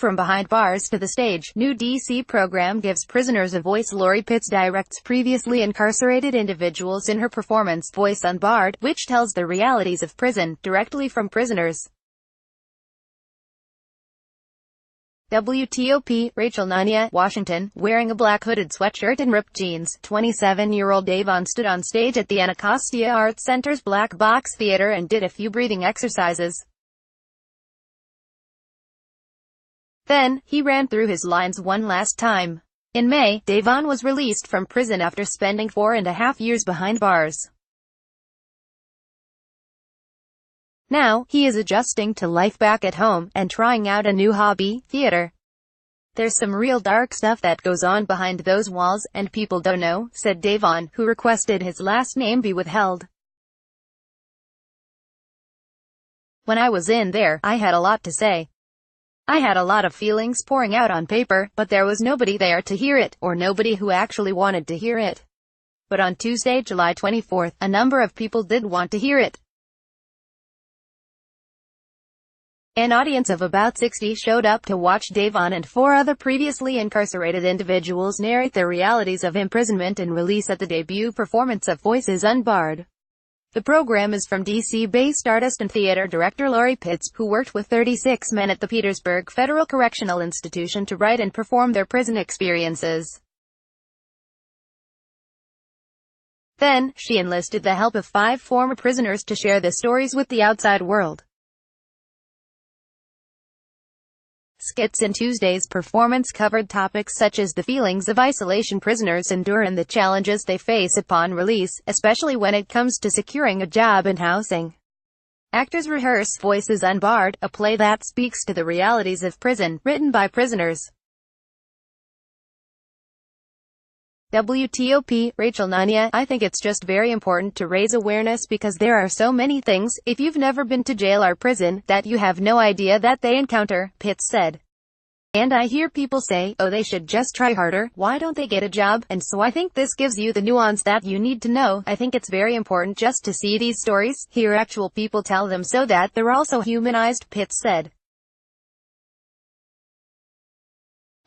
From behind bars to the stage, new DC program gives prisoners a voice. Lori Pitts directs previously incarcerated individuals in her performance, Voice Unbarred, which tells the realities of prison, directly from prisoners. WTOP, Rachel Nania, Washington, wearing a black hooded sweatshirt and ripped jeans, 27-year-old Davon stood on stage at the Anacostia Arts Center's Black Box Theater and did a few breathing exercises. Then, he ran through his lines one last time. In May, Davon was released from prison after spending 4.5 years behind bars. Now, he is adjusting to life back at home, and trying out a new hobby, theater. "There's some real dark stuff that goes on behind those walls, and people don't know," said Davon, who requested his last name be withheld. "When I was in there, I had a lot to say. I had a lot of feelings pouring out on paper, but there was nobody there to hear it, or nobody who actually wanted to hear it. But on Tuesday, July 24th, a number of people did want to hear it. An audience of about 60 showed up to watch Davon and 4 other previously incarcerated individuals narrate the realities of imprisonment and release at the debut performance of Voices Unbarred. The program is from DC-based artist and theater director Lori Pitts, who worked with 36 men at the Petersburg Federal Correctional Institution to write and perform their prison experiences. Then, she enlisted the help of 5 former prisoners to share the stories with the outside world. Skits in Tuesday's performance covered topics such as the feelings of isolation prisoners endure and the challenges they face upon release, especially when it comes to securing a job and housing. Actors rehearse Voices Unbarred, a play that speaks to the realities of prison, written by prisoners. WTOP, Rachel Nania, I think it's just very important to raise awareness because there are so many things, if you've never been to jail or prison, that you have no idea that they encounter, Pitts said. And I hear people say, oh, they should just try harder, why don't they get a job? And so I think this gives you the nuance that you need to know. I think it's very important just to see these stories, hear actual people tell them so that they're also humanized, Pitts said.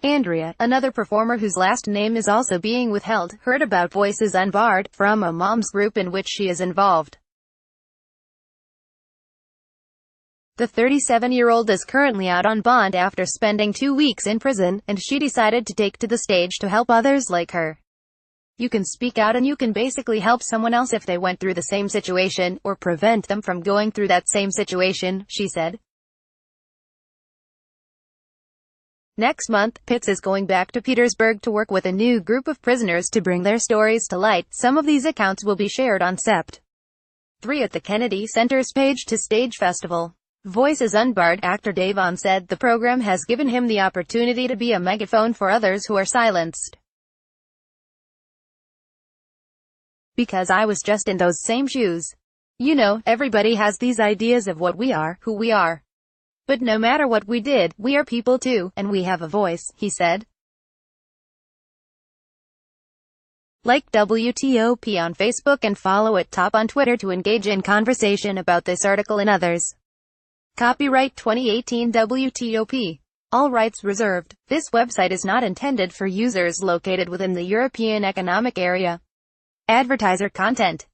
Andrea, another performer whose last name is also being withheld, heard about Voices Unbarred from a mom's group in which she is involved. The 37-year-old is currently out on bond after spending 2 weeks in prison, and she decided to take to the stage to help others like her. You can speak out and you can basically help someone else if they went through the same situation, or prevent them from going through that same situation, she said. Next month, Pitts is going back to Petersburg to work with a new group of prisoners to bring their stories to light. Some of these accounts will be shared on Sept. 3 at the Kennedy Center's Page to Stage Festival. Voices Unbarred actor Davon said the program has given him the opportunity to be a megaphone for others who are silenced. Because I was just in those same shoes. You know, everybody has these ideas of what we are, who we are. But no matter what we did, we are people too, and we have a voice, he said. Like WTOP on Facebook and follow at Top on Twitter to engage in conversation about this article and others. Copyright 2018 WTOP. All rights reserved. This website is not intended for users located within the European Economic Area. Advertiser content.